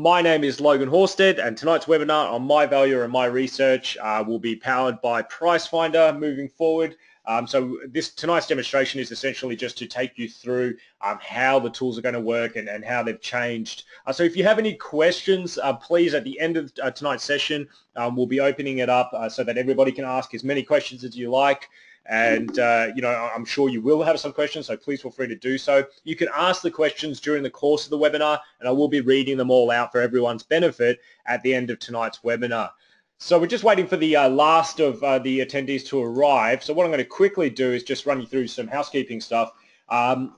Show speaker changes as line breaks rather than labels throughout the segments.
My name is Logan Horsted, and tonight's webinar on My Value and My Research will be powered by Pricefinder moving forward. Tonight's demonstration is essentially just to take you through how the tools are going to work and how they've changed. So if you have any questions, please at the end of tonight's session, we'll be opening it up so that everybody can ask as many questions as you like. And, I'm sure you will have some questions, so please feel free to do so. You can ask the questions during the course of the webinar, and I will be reading them all out for everyone's benefit at the end of tonight's webinar. So we're just waiting for the last of the attendees to arrive. So what I'm going to quickly do is just run you through some housekeeping stuff.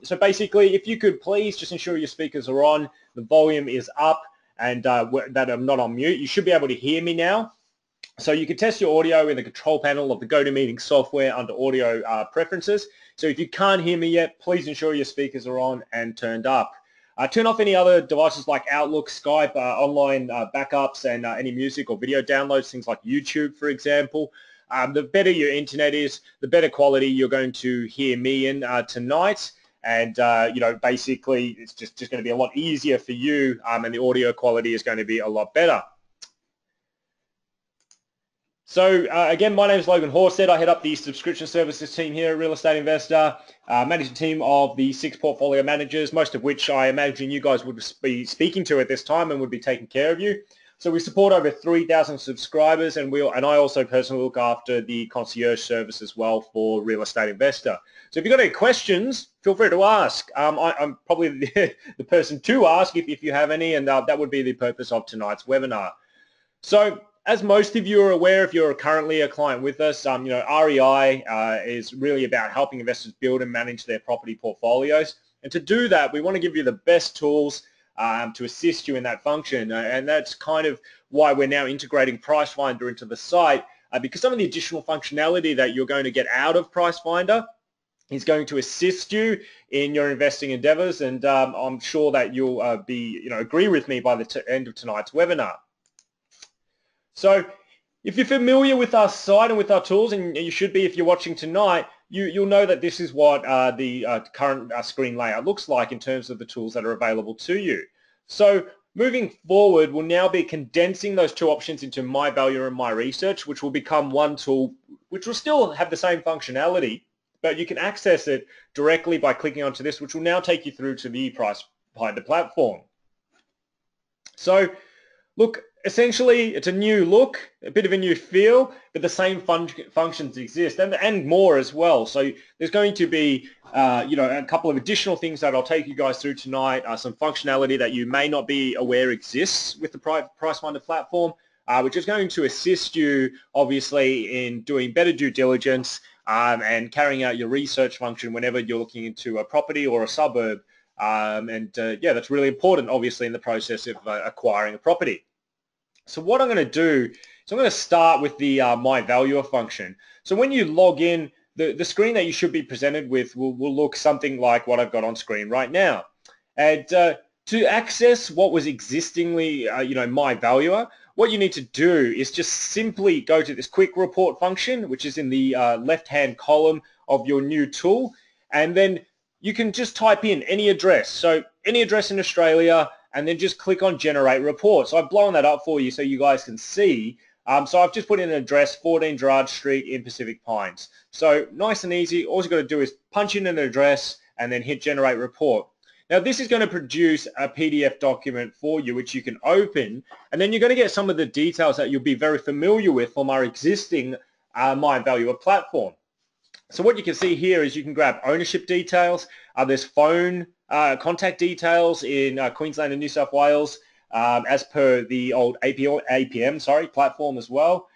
So basically, if you could please just ensure your speakers are on, the volume is up, and that I'm not on mute. You should be able to hear me now. So you can test your audio in the control panel of the GoToMeeting software under audio preferences. So if you can't hear me yet, please ensure your speakers are on and turned up. Turn off any other devices like Outlook, Skype, online backups, and any music or video downloads, things like YouTube, for example. The better your internet is, the better quality you're going to hear me in tonight. And, basically it's just going to be a lot easier for you, and the audio quality is going to be a lot better. So again, my name is Logan Horsted. I head up the subscription services team here at Real Estate Investor, manage a team of the 6 portfolio managers, most of which I imagine you guys would be speaking to at this time and would be taking care of you. So we support over 3,000 subscribers, and I also personally look after the concierge service as well for Real Estate Investor. So if you've got any questions, feel free to ask. I'm probably the person to ask if you have any, and that would be the purpose of tonight's webinar. So as most of you are aware, if you're currently a client with us, REI is really about helping investors build and manage their property portfolios. And to do that, we want to give you the best tools to assist you in that function. And that's kind of why we're now integrating Pricefinder into the site, because some of the additional functionality that you're going to get out of Pricefinder is going to assist you in your investing endeavors. And I'm sure that you'll agree with me by the end of tonight's webinar. So if you're familiar with our site and with our tools, and you should be if you're watching tonight, you'll know that this is what the current screen layout looks like in terms of the tools that are available to you. So moving forward, we'll now be condensing those 2 options into My Value and My Research, which will become one tool, which will still have the same functionality, but you can access it directly by clicking onto this, which will now take you through to the Pricefinder platform. So look, essentially, it's a new look, a bit of a new feel, but the same functions exist and more as well. So there's going to be, a couple of additional things that I'll take you guys through tonight, some functionality that you may not be aware exists with the Pricefinder platform, which is going to assist you, obviously, in doing better due diligence and carrying out your research function whenever you're looking into a property or a suburb. That's really important, obviously, in the process of acquiring a property. So what I'm going to do is I'm going to start with the My Valuer function. So when you log in, the screen that you should be presented with will look something like what I've got on screen right now. And to access what was existingly, My Valuer, what you need to do is just simply go to this quick report function, which is in the left-hand column of your new tool, and then you can just type in any address. So any address in Australia, and then just click on Generate Report. So I've blown that up for you so you guys can see. So I've just put in an address, 14 Gerard Street in Pacific Pines. So nice and easy. All you've got to do is punch in an address and then hit Generate Report. Now this is going to produce a PDF document for you, which you can open, and then you're going to get some of the details that you'll be very familiar with from our existing My Valuer platform. So what you can see here is you can grab ownership details. There's phone contact details in Queensland and New South Wales as per the old APM platform as well.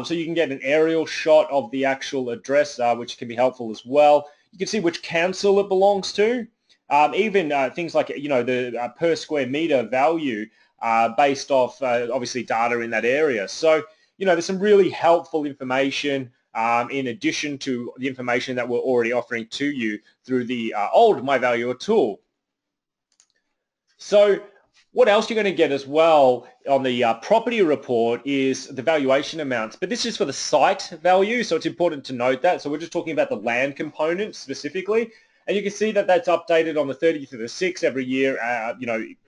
So you can get an aerial shot of the actual address, which can be helpful as well. You can see which council it belongs to. Even things like the per square meter value based off obviously data in that area. So there's some really helpful information in addition to the information that we're already offering to you through the old My Valuer tool. So what else you're going to get as well on the property report is the valuation amounts, but this is for the site value, so it's important to note that. So we're just talking about the land component specifically. And you can see that that's updated on the 30th of the 6th every year,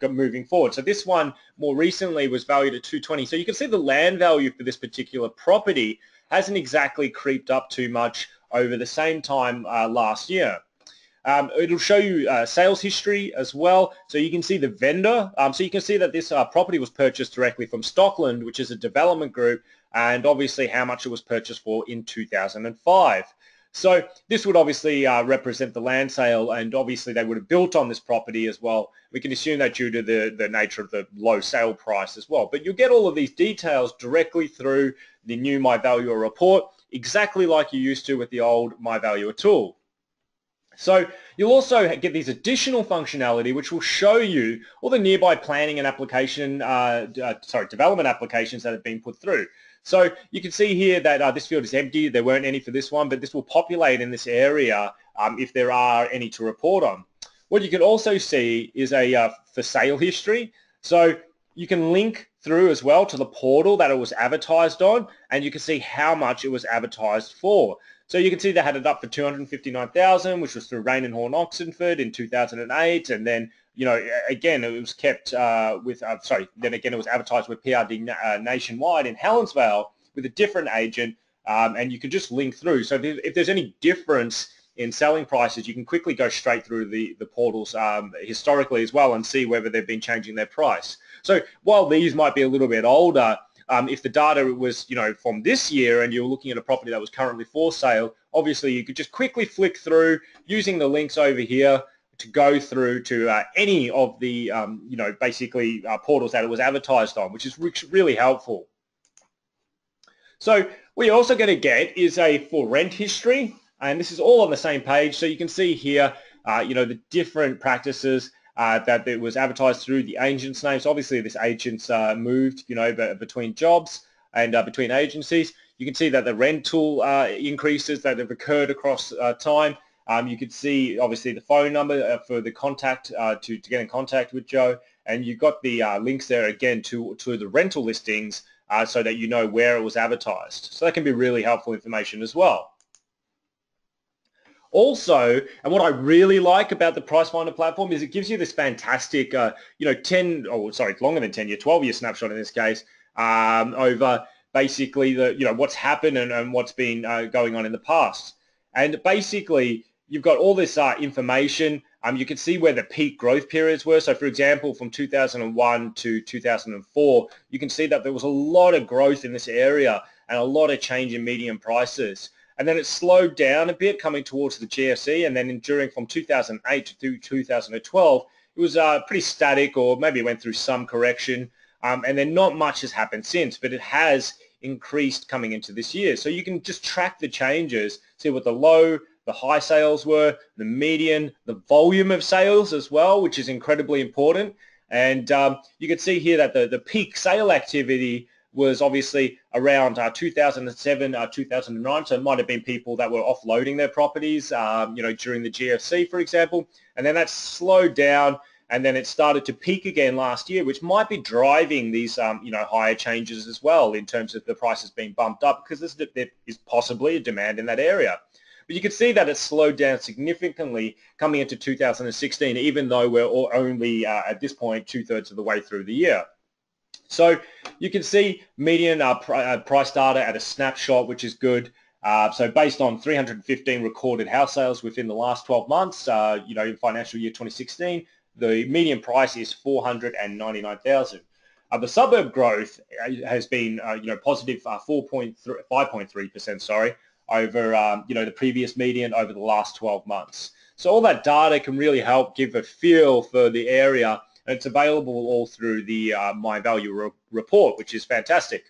moving forward. So this one more recently was valued at 220. So you can see the land value for this particular property hasn't exactly creeped up too much over the same time last year. It'll show you sales history as well. So you can see the vendor. So you can see that this property was purchased directly from Stockland, which is a development group, and obviously how much it was purchased for in 2005. So this would obviously represent the land sale, and obviously they would have built on this property as well. We can assume that due to the nature of the low sale price as well. But you'll get all of these details directly through the new MyValuer report, exactly like you used to with the old MyValuer tool. So you'll also get these additional functionality which will show you all the nearby planning and development applications that have been put through. So you can see here that this field is empty. There weren't any for this one, but this will populate in this area if there are any to report on. What you can also see is a for sale history. So you can link through as well to the portal that it was advertised on, and you can see how much it was advertised for. So you can see they had it up for $259,000, which was through Rain and Horn Oxenford in 2008, and then again it was kept then again it was advertised with PRD Nationwide in Helensvale with a different agent, and you can just link through. So if there's any difference in selling prices, you can quickly go straight through the portals historically as well and see whether they've been changing their price. So while these might be a little bit older, if the data was, from this year and you're looking at a property that was currently for sale, obviously you could just quickly flick through using the links over here to go through to any of the, portals that it was advertised on, which is really helpful. So what you're also going to get is a for rent history, and this is all on the same page. So you can see here, the different practices that it was advertised through the agent's names. Obviously, this agent's moved, between jobs and between agencies. You can see that the rental increases that have occurred across time. You could see, obviously, the phone number for the contact to get in contact with Joe, and you've got the links there again to the rental listings so that you know where it was advertised. So that can be really helpful information as well. Also, and what I really like about the Price Finder platform is it gives you this fantastic, 12-year snapshot in this case, over basically what's happened and what's been going on in the past. And basically, you've got all this information. You can see where the peak growth periods were. So, for example, from 2001 to 2004, you can see that there was a lot of growth in this area and a lot of change in median prices. And then it slowed down a bit coming towards the GFC, and then enduring from 2008 to 2012, it was pretty static, or maybe it went through some correction, and then not much has happened since, but it has increased coming into this year. So you can just track the changes, see what the low, the high sales were, the median, the volume of sales as well, which is incredibly important. And you can see here that the peak sale activity was obviously around 2007, 2009. So it might have been people that were offloading their properties, during the GFC, for example. And then that slowed down, and then it started to peak again last year, which might be driving these, higher changes as well in terms of the prices being bumped up, because there is possibly a demand in that area. But you can see that it slowed down significantly coming into 2016, even though we're only, at this point, 2/3 of the way through the year. So you can see median price data at a snapshot, which is good. So based on 315 recorded house sales within the last 12 months, in financial year 2016, the median price is $499,000. The suburb growth has been, positive 5.3%, over, the previous median over the last 12 months. So all that data can really help give a feel for the area. And it's available all through the MyValuer report, which is fantastic.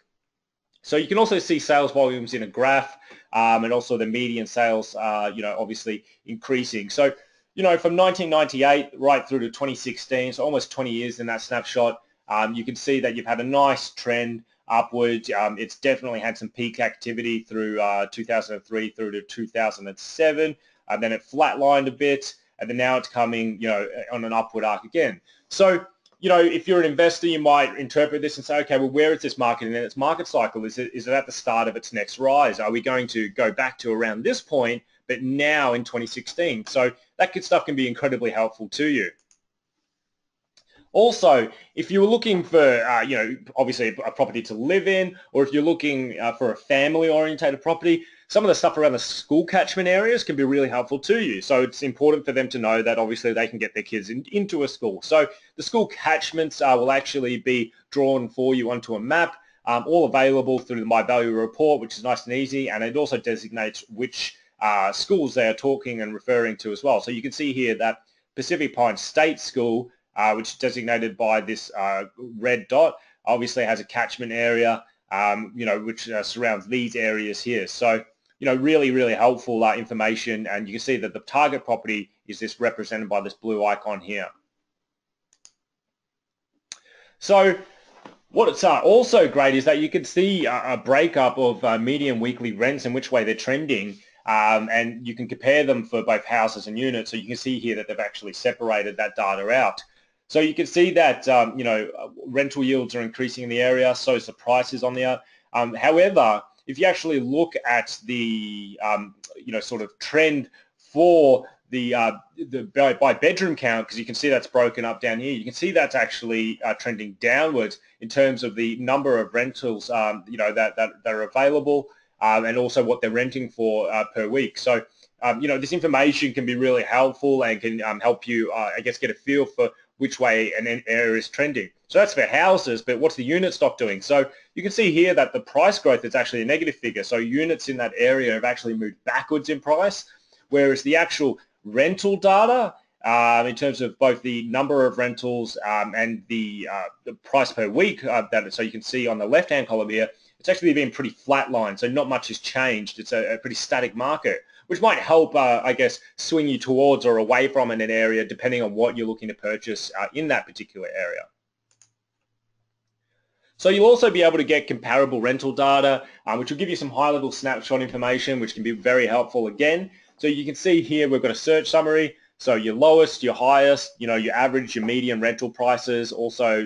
So you can also see sales volumes in a graph, and also the median sales, obviously increasing. So, from 1998 right through to 2016, so almost 20 years in that snapshot, you can see that you've had a nice trend upwards. It's definitely had some peak activity through 2003 through to 2007, and then it flatlined a bit, and then now it's coming, on an upward arc again. So, if you're an investor, you might interpret this and say, okay, well, where is this market in its market cycle? Is it at the start of its next rise? Are we going to go back to around this point but now in 2016. So that good stuff can be incredibly helpful to you. Also, if you're looking for, obviously a property to live in, or if you're looking for a family-orientated property, some of the stuff around the school catchment areas can be really helpful to you. So it's important for them to know that obviously they can get their kids into a school. So the school catchments will actually be drawn for you onto a map, all available through the My Value report, which is nice and easy, and it also designates which schools they are talking and referring to as well. So you can see here that Pacific Pines State School, which is designated by this red dot, obviously has a catchment area, which surrounds these areas here. So, really, really helpful information. And you can see that the target property is this represented by this blue icon here. So what's also great is that you can see a breakup of median weekly rents and which way they're trending. And you can compare them for both houses and units. So you can see here that they've actually separated that data out. So you can see that, rental yields are increasing in the area, so is the prices on there. However, if you actually look at the, sort of trend for the by bedroom count, because you can see that's broken up down here, you can see that's actually trending downwards in terms of the number of rentals, that are available, and also what they're renting for per week. So, this information can be really helpful and can help you, get a feel for which way an area is trending. So that's for houses, but what's the unit stock doing? So you can see here that the price growth is actually a negative figure. So units in that area have actually moved backwards in price, whereas the actual rental data, in terms of both the number of rentals and the price per week, so you can see on the left-hand column here, it's actually been pretty flatlined, so not much has changed. It's a pretty static market, which might help, swing you towards or away from an area depending on what you're looking to purchase in that particular area. So you'll also be able to get comparable rental data, which will give you some high-level snapshot information, which can be very helpful again. So you can see here we've got a search summary. So your lowest, your highest, your average, your median rental prices, also,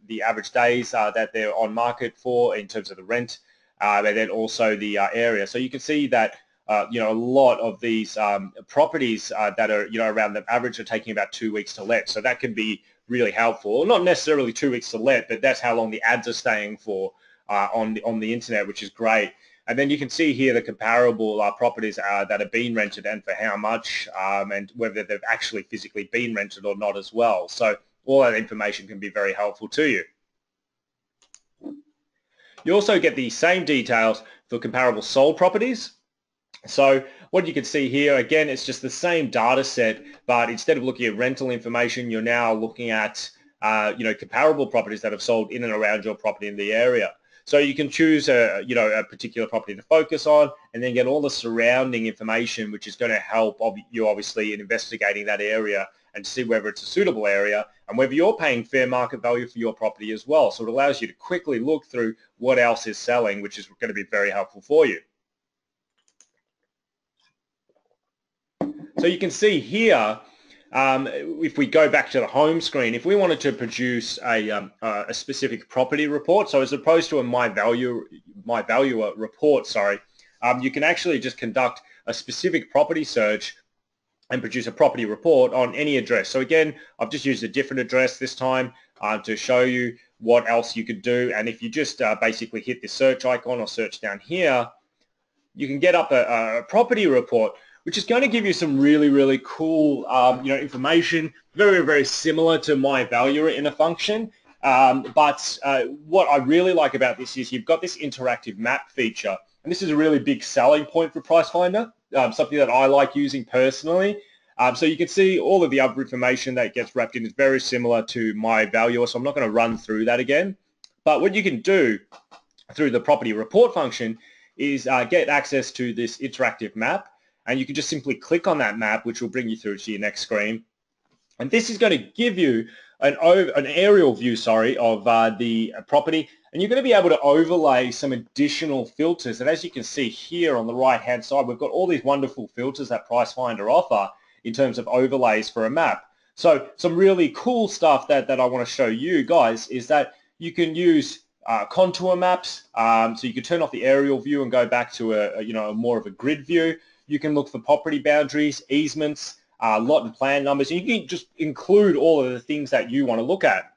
the average days that they're on market for in terms of the rent, and then also the area. So you can see that, a lot of these properties that are, around the average are taking about 2 weeks to let. So that can be really helpful. Not necessarily 2 weeks to let, but that's how long the ads are staying for on the internet, which is great. And then you can see here the comparable properties that are being rented and for how much, and whether they've actually physically been rented or not as well. So all that information can be very helpful to you. You also get the same details for comparable sold properties. So what you can see here, again, it's just the same data set, but instead of looking at rental information, you're now looking at, comparable properties that have sold in and around your property in the area. So you can choose a particular property to focus on and then get all the surrounding information, which is going to help you obviously in investigating that area and see whether it's a suitable area and whether you're paying fair market value for your property as well. So it allows you to quickly look through what else is selling, which is going to be very helpful for you. So you can see here, if we go back to the home screen, if we wanted to produce a specific property report, so as opposed to a My Valuer report, you can actually just conduct a specific property search and produce a property report on any address. So again, I've just used a different address this time to show you what else you could do. And if you just basically hit the search icon or search down here, you can get up a property report, which is going to give you some really, really cool, information, very, very similar to My Valuer in a function. But what I really like about this is you've got this interactive map feature, and this is a really big selling point for Pricefinder, something that I like using personally. So you can see all of the other information that gets wrapped in is very similar to My Valuer, so I'm not going to run through that again. But what you can do through the property report function is get access to this interactive map, and you can just simply click on that map, which will bring you through to your next screen. And this is going to give you an aerial view, of the property, and you're going to be able to overlay some additional filters. And as you can see here on the right-hand side, we've got all these wonderful filters that Pricefinder offer in terms of overlays for a map. So some really cool stuff that I want to show you guys is that you can use contour maps. So you can turn off the aerial view and go back to a more of a grid view. You can look for property boundaries, easements, lot and plan numbers, and you can just include all of the things that you want to look at.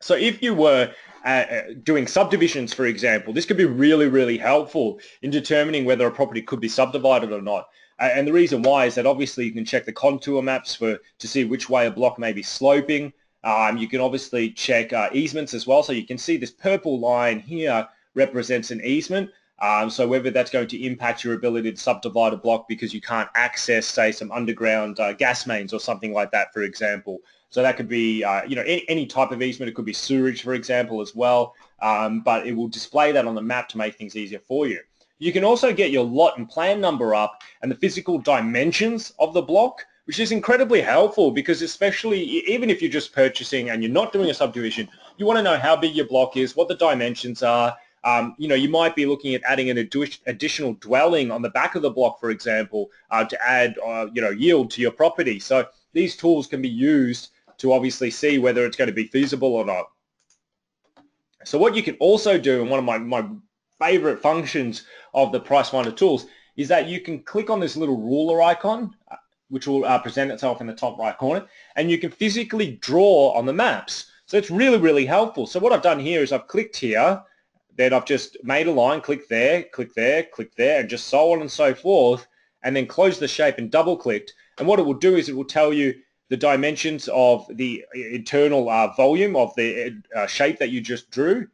So if you were doing subdivisions, for example, this could be really, really helpful in determining whether a property could be subdivided or not. And the reason why is that obviously you can check the contour maps to see which way a block may be sloping. You can obviously check easements as well. So you can see this purple line here represents an easement. So whether that's going to impact your ability to subdivide a block because you can't access, say, some underground gas mains or something like that, for example. So that could be, any type of easement. It could be sewerage, for example, as well. But it will display that on the map to make things easier for you. You can also get your lot and plan number up and the physical dimensions of the block, which is incredibly helpful because especially even if you're just purchasing and you're not doing a subdivision, you want to know how big your block is, what the dimensions are. You might be looking at adding an additional dwelling on the back of the block, for example, to add, yield to your property. So these tools can be used to obviously see whether it's going to be feasible or not. So what you can also do, and one of my favorite functions of the Pricefinder tools, is that you can click on this little ruler icon, which will present itself in the top right corner, and you can physically draw on the maps. So it's really, really helpful. So what I've done here is I've clicked here, then I've just made a line, click there, click there, click there, and just so on and so forth, and then close the shape and double clicked. And what it will do is it will tell you the dimensions of the internal volume of the shape that you just drew.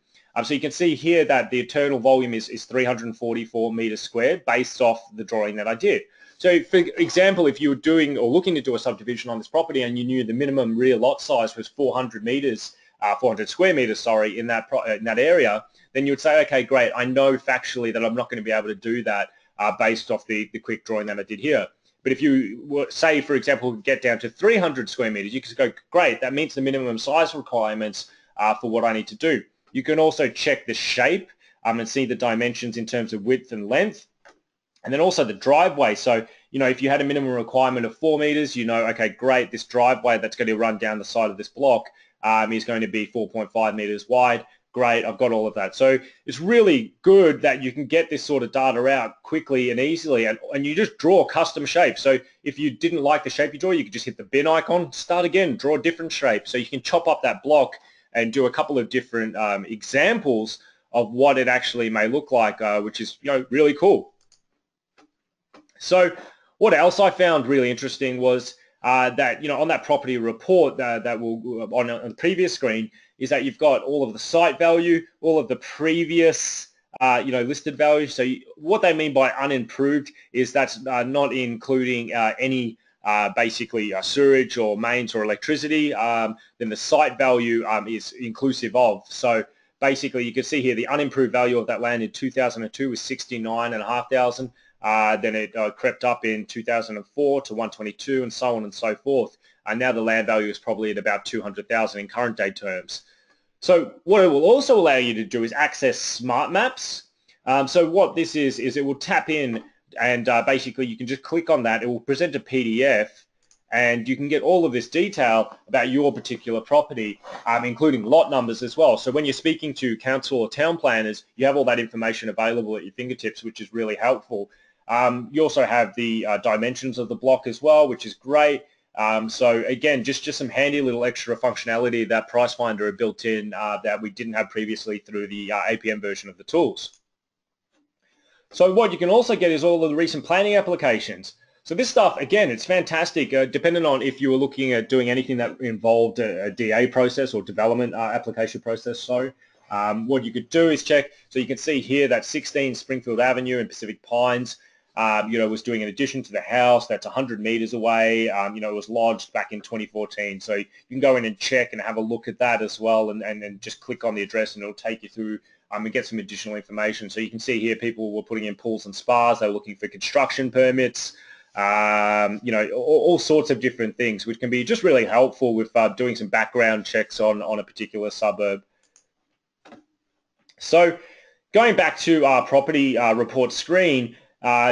So you can see here that the internal volume is 344 meters squared based off the drawing that I did. So for example, if you were doing or looking to do a subdivision on this property and you knew the minimum rear lot size was 400 square meters, sorry, in that area, then you would say, okay, great, I know factually that I'm not going to be able to do that based off the quick drawing that I did here. But if you were, say, for example, get down to 300 square meters, you could go, great, that meets the minimum size requirements for what I need to do. You can also check the shape and see the dimensions in terms of width and length. And then also the driveway. So, if you had a minimum requirement of 4 meters, okay, great, this driveway that's going to run down the side of this block is going to be 4.5 meters wide. Great, I've got all of that. So it's really good that you can get this sort of data out quickly and easily, and you just draw custom shapes. So if you didn't like the shape you draw, you could just hit the bin icon, start again, draw a different shape. So you can chop up that block and do a couple of different examples of what it actually may look like, which is really cool. So what else I found really interesting was that on that property report that will on the previous screen is that you've got all of the site value, all of the previous listed values. So what they mean by unimproved is that's not including any basically sewage or mains or electricity. Then the site value is inclusive of. So basically you can see here the unimproved value of that land in 2002 was 69,500. Then it crept up in 2004 to 122 and so on and so forth. And now the land value is probably at about 200,000 in current day terms. So what it will also allow you to do is access smart maps. So what this is it will tap in and basically you can just click on that. It will present a PDF and you can get all of this detail about your particular property, including lot numbers as well. So when you're speaking to council or town planners, you have all that information available at your fingertips, which is really helpful. You also have the dimensions of the block as well, which is great. So again, just some handy little extra functionality that Pricefinder are built in that we didn't have previously through the APM version of the tools. So what you can also get is all of the recent planning applications. So this stuff, again, it's fantastic, depending on if you were looking at doing anything that involved a DA process or development application process. So what you could do is check, so you can see here that 16 Springfield Avenue in Pacific Pines, was doing an addition to the house that's 100 meters away. It was lodged back in 2014. So you can go in and check and have a look at that as well and just click on the address and it'll take you through and get some additional information. So you can see here people were putting in pools and spas. They were looking for construction permits, all sorts of different things, which can be just really helpful with doing some background checks on a particular suburb. So going back to our property report screen,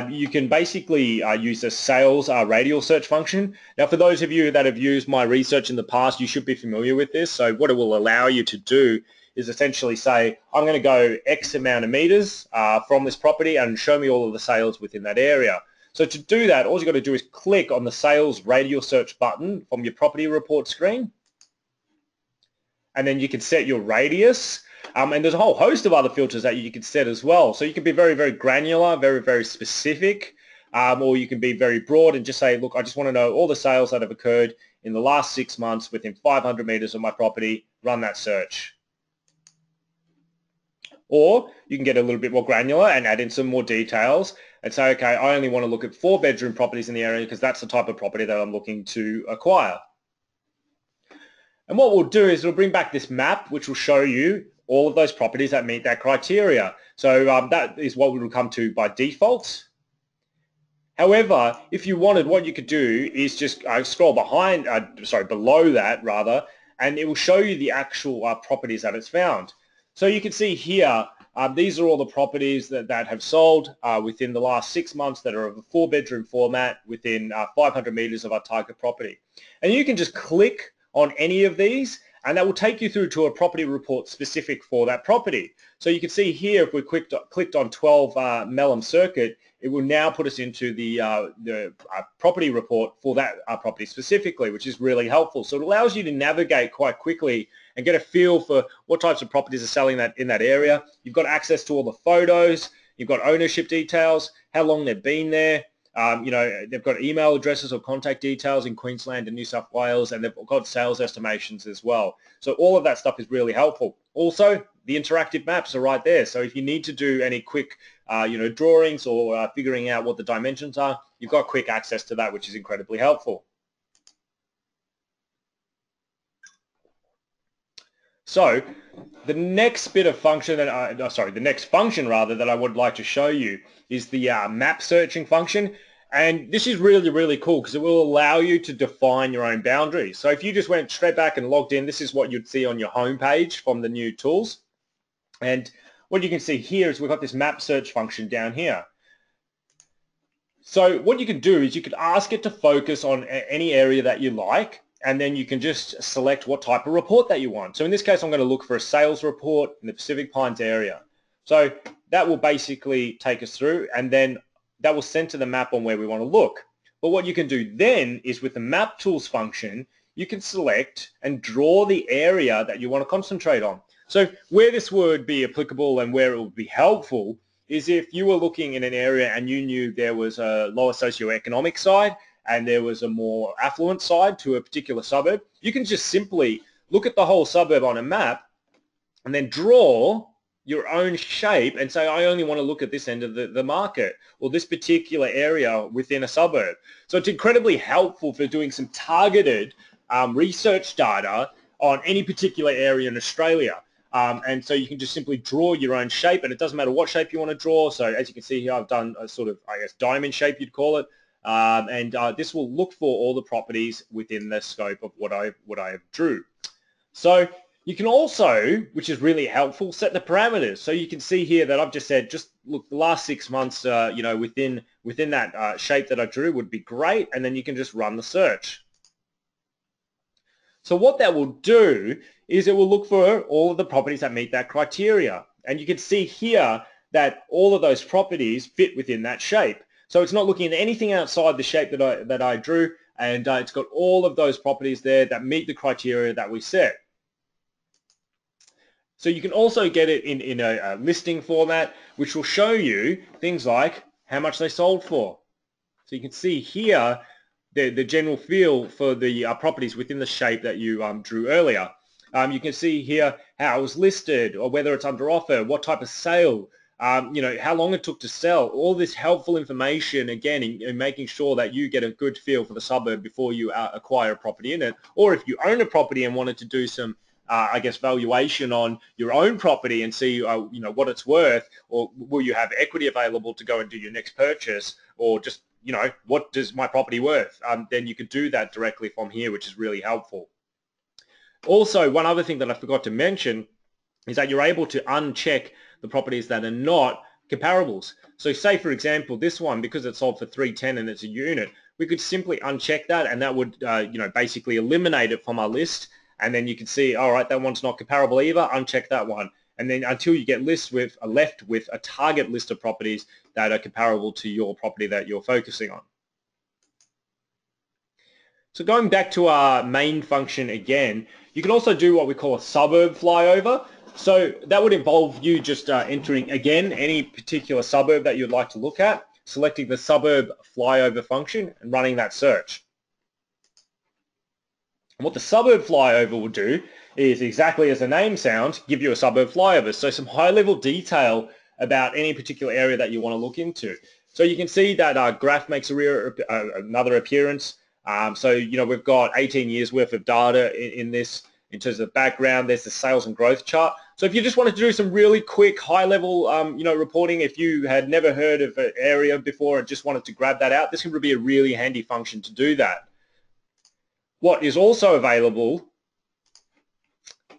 you can basically use the sales radial search function. Now, for those of you that have used my research in the past, you should be familiar with this. So what it will allow you to do is essentially say, I'm going to go X amount of meters from this property and show me all of the sales within that area. So to do that, all you've got to do is click on the sales radial search button from your property report screen. And then you can set your radius. And there's a whole host of other filters that you can set as well. So you can be very, very granular, very, very specific, or you can be very broad and just say, look, I just want to know all the sales that have occurred in the last 6 months within 500 meters of my property, run that search. Or you can get a little bit more granular and add in some more details and say, okay, I only want to look at 4-bedroom properties in the area because that's the type of property that I'm looking to acquire. And what we'll do is it'll bring back this map, which will show you all of those properties that meet that criteria. So that is what we will come to by default. However, if you wanted, what you could do is just scroll below that rather, and it will show you the actual properties that it's found. So you can see here, these are all the properties that have sold within the last 6 months that are of a 4-bedroom format within 500 meters of our target property. And you can just click on any of these and that will take you through to a property report specific for that property. So you can see here, if we clicked on 12 Melham Circuit, it will now put us into the property report for that property specifically, which is really helpful. So it allows you to navigate quite quickly and get a feel for what types of properties are selling in that area. You've got access to all the photos, you've got ownership details, how long they've been there. They've got email addresses or contact details in Queensland and New South Wales, and they've got sales estimations as well. So all of that stuff is really helpful. Also, the interactive maps are right there. So if you need to do any quick, drawings or figuring out what the dimensions are, you've got quick access to that, which is incredibly helpful. So the next bit of function the next function that I would like to show you is the map searching function. And this is really, really cool because it will allow you to define your own boundaries. So if you just went straight back and logged in, this is what you'd see on your home page from the new tools. And what you can see here is we've got this map search function down here. So what you can do is you could ask it to focus on any area that you like, and then you can just select what type of report that you want. So in this case, I'm going to look for a sales report in the Pacific Pines area. So that will basically take us through, and then that will center the map on where we want to look. But what you can do then is with the map tools function, you can select and draw the area that you want to concentrate on. So where this would be applicable and where it would be helpful is if you were looking in an area and you knew there was a lower socioeconomic side and there was a more affluent side to a particular suburb, you can just simply look at the whole suburb on a map and then draw your own shape and say, I only want to look at this end of the market or this particular area within a suburb. So it's incredibly helpful for doing some targeted research data on any particular area in Australia. And so you can just simply draw your own shape, and it doesn't matter what shape you want to draw. So as you can see here, I've done a sort of, diamond shape, you'd call it. This will look for all the properties within the scope of what I drew. So you can also, which is really helpful, set the parameters. So you can see here that I've just said, just look, the last 6 months, within that shape that I drew would be great, and then you can just run the search. So what that will do is it will look for all of the properties that meet that criteria, and you can see here that all of those properties fit within that shape. So it's not looking at anything outside the shape that I drew, and it's got all of those properties there that meet the criteria that we set. So you can also get it in a listing format, which will show you things like how much they sold for. So you can see here the general feel for the properties within the shape that you drew earlier. You can see here how it was listed, or whether it's under offer, what type of sale, how long it took to sell. All this helpful information, again, in making sure that you get a good feel for the suburb before you acquire a property in it. Or if you own a property and wanted to do some valuation on your own property and see, what it's worth, or will you have equity available to go and do your next purchase, or just, what does my property worth? Then you could do that directly from here, which is really helpful. Also, one other thing that I forgot to mention is that you're able to uncheck the properties that are not comparables. So say, for example, this one, because it's sold for $310 and it's a unit, we could simply uncheck that, and that would, basically eliminate it from our list. and then you can see, all right, that one's not comparable either, uncheck that one. And then until you get left with a target list of properties that are comparable to your property that you're focusing on. So going back to our main function again, you can also do what we call a suburb flyover. So that would involve you just entering, again, any particular suburb that you'd like to look at, selecting the suburb flyover function and running that search. And what the suburb flyover will do is, exactly as the name sounds, give you a suburb flyover. So some high-level detail about any particular area that you want to look into. So you can see that our graph makes another appearance. So, you know, we've got 18 years worth of data in this. In terms of background, there's the sales and growth chart. So if you just wanted to do some really quick, high-level, you know, reporting, if you had never heard of an area before and just wanted to grab that out, this would be a really handy function to do that. What is also available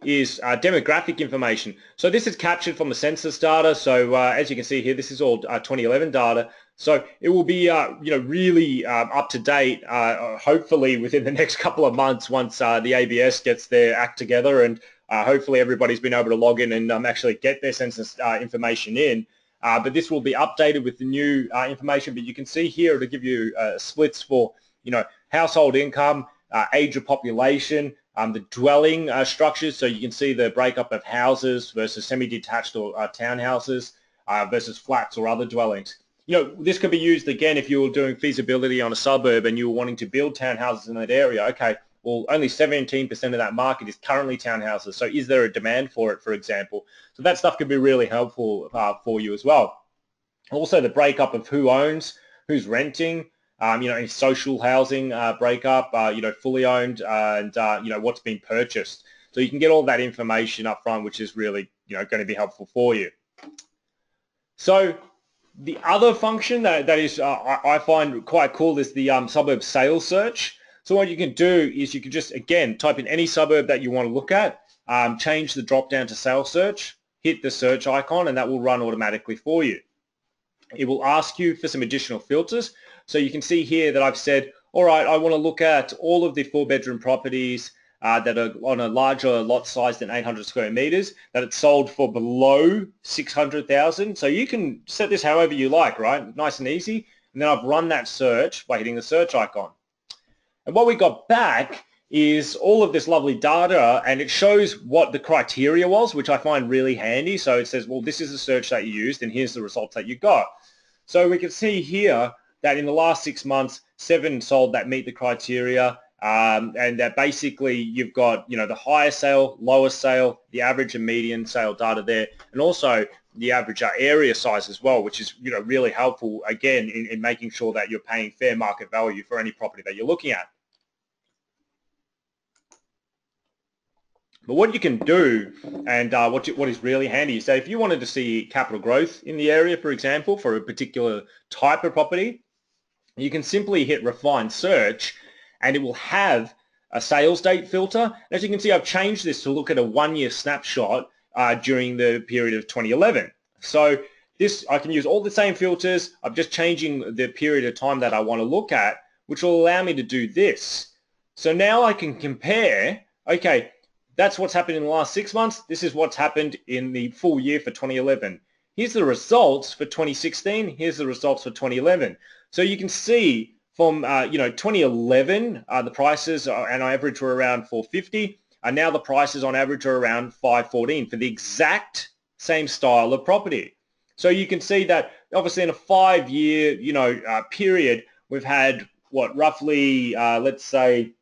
is demographic information. So this is captured from the census data. So as you can see here, this is all 2011 data. So it will be, you know, really up to date, hopefully within the next couple of months once the ABS gets their act together, and hopefully everybody's been able to log in and actually get their census information in. But this will be updated with the new information. But you can see here to give you splits for, you know, household income, age of population, the dwelling structures. So you can see the breakup of houses versus semi-detached or townhouses versus flats or other dwellings. You know, this could be used again if you were doing feasibility on a suburb and you were wanting to build townhouses in that area. Okay, well, only 17% of that market is currently townhouses. So is there a demand for it, for example? So that stuff could be really helpful for you as well. Also, the breakup of who owns, who's renting, you know, any social housing breakup, you know, fully owned, and, you know, what's been purchased. So you can get all that information up front, which is really, you know, going to be helpful for you. So the other function that is I find quite cool is the suburb sales search. So what you can do is you can just, again, type in any suburb that you want to look at, change the drop down to sales search, hit the search icon, and that will run automatically for you. It will ask you for some additional filters. So you can see here that I've said, all right, I want to look at all of the 4-bedroom properties that are on a larger lot size than 800 square meters, that it's sold for below 600,000. So you can set this however you like, right? Nice and easy. And then I've run that search by hitting the search icon. And what we got back is all of this lovely data, and it shows what the criteria was, which I find really handy. So it says, well, this is the search that you used, and here's the results that you got. So we can see here that in the last 6 months, 7 sold that meet the criteria. And that basically you've got, you know, the highest sale, lowest sale, the average and median sale data there, and also the average area size as well, which is, you know, really helpful, again, in making sure that you're paying fair market value for any property that you're looking at. But what you can do, and what is really handy, is that if you wanted to see capital growth in the area, for example, for a particular type of property, you can simply hit refine search, and it will have a sales date filter. As you can see, I've changed this to look at a 1-year snapshot during the period of 2011. So this, I can use all the same filters. I'm just changing the period of time that I want to look at, which will allow me to do this. So now I can compare, okay, that's what's happened in the last 6 months. This is what's happened in the full year for 2011. Here's the results for 2016. Here's the results for 2011. So you can see from, you know, 2011, the prices on average were around 450, and now the prices on average are around 514 for the exact same style of property. So you can see that obviously in a 5-year, you know, period, we've had what, roughly, let's say,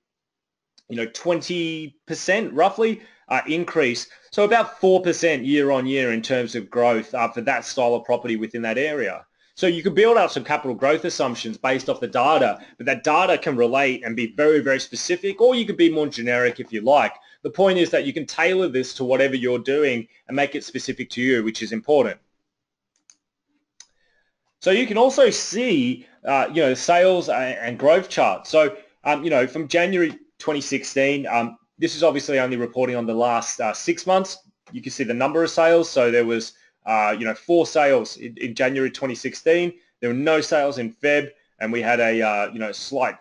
you know, 20% roughly increase. So about 4% year on year in terms of growth for that style of property within that area. So you could build out some capital growth assumptions based off the data, but that data can relate and be very, very specific, or you could be more generic if you like. The point is that you can tailor this to whatever you're doing and make it specific to you, which is important. So you can also see, you know, sales and growth charts. So, you know, from January 2016, this is obviously only reporting on the last 6 months. You can see the number of sales. So there was, you know, 4 sales in January 2016. There were no sales in Feb, and we had a, you know, slight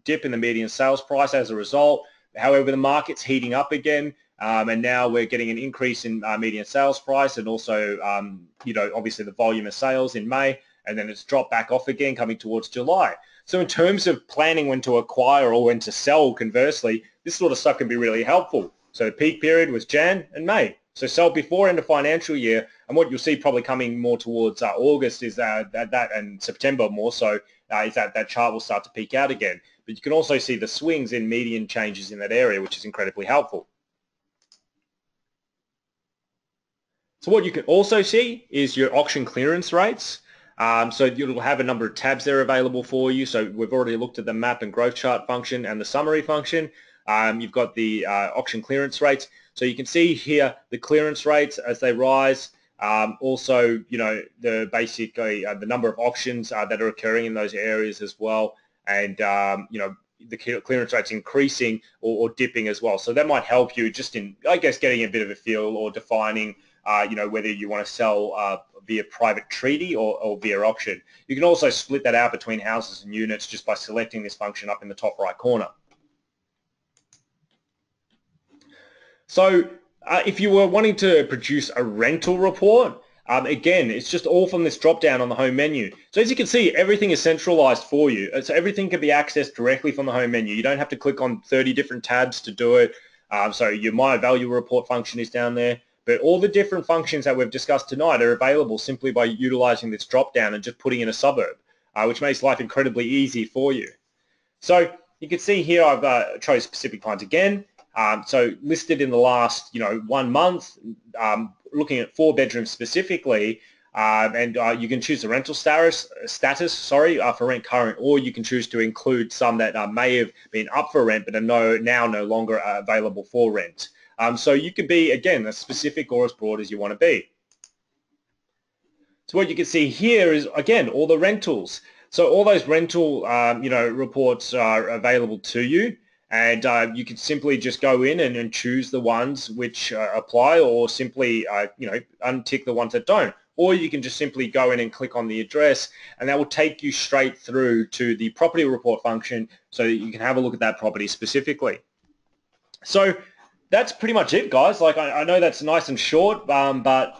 dip in the median sales price as a result. However, the market's heating up again, and now we're getting an increase in median sales price, and also, obviously the volume of sales in May, and then it's dropped back off again coming towards July. So in terms of planning when to acquire or when to sell, conversely, this sort of stuff can be really helpful. So the peak period was Jan and May. So sell before end of financial year, and what you'll see probably coming more towards August is that and September more so, is that chart will start to peak out again. But you can also see the swings in median changes in that area, which is incredibly helpful. So what you can also see is your auction clearance rates. So you'll have a number of tabs there available for you. So we've already looked at the map and growth chart function and the summary function. You've got the auction clearance rates. So you can see here the clearance rates as they rise. Also, the basically the number of auctions that are occurring in those areas as well. And, the clearance rates increasing or dipping as well. So that might help you just in, I guess, getting a bit of a feel or defining, whether you want to sell via private treaty or via auction. You can also split that out between houses and units just by selecting this function up in the top right corner. So if you were wanting to produce a rental report, again, it's just all from this drop down on the home menu. So as you can see, everything is centralized for you. So everything can be accessed directly from the home menu. You don't have to click on 30 different tabs to do it. So your My Value Report function is down there. But all the different functions that we've discussed tonight are available simply by utilizing this drop down and just putting in a suburb, which makes life incredibly easy for you. So you can see here I've chose specific clients again. So listed in the last, 1 month, looking at 4 bedrooms specifically, and you can choose the rental status, for rent current, or you can choose to include some that may have been up for rent but are now no longer available for rent. So you can be, again, as specific or as broad as you want to be. So what you can see here is, again, all the rentals. So all those rental, reports are available to you. And you can simply just go in and choose the ones which apply, or simply, untick the ones that don't. Or you can just simply go in and click on the address, and that will take you straight through to the property report function so that you can have a look at that property specifically. So that's pretty much it, guys. Like, I know that's nice and short, but,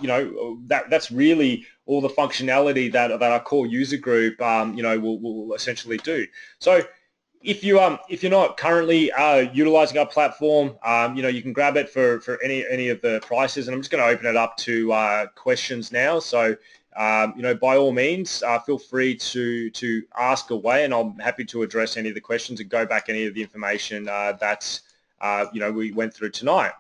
that's really all the functionality that our core user group, will essentially do. So if you're not currently utilizing our platform, you can grab it for any of the prices, and I'm just going to open it up to questions now. So by all means, feel free to ask away, and I'm happy to address any of the questions and go back any of the information that we went through tonight.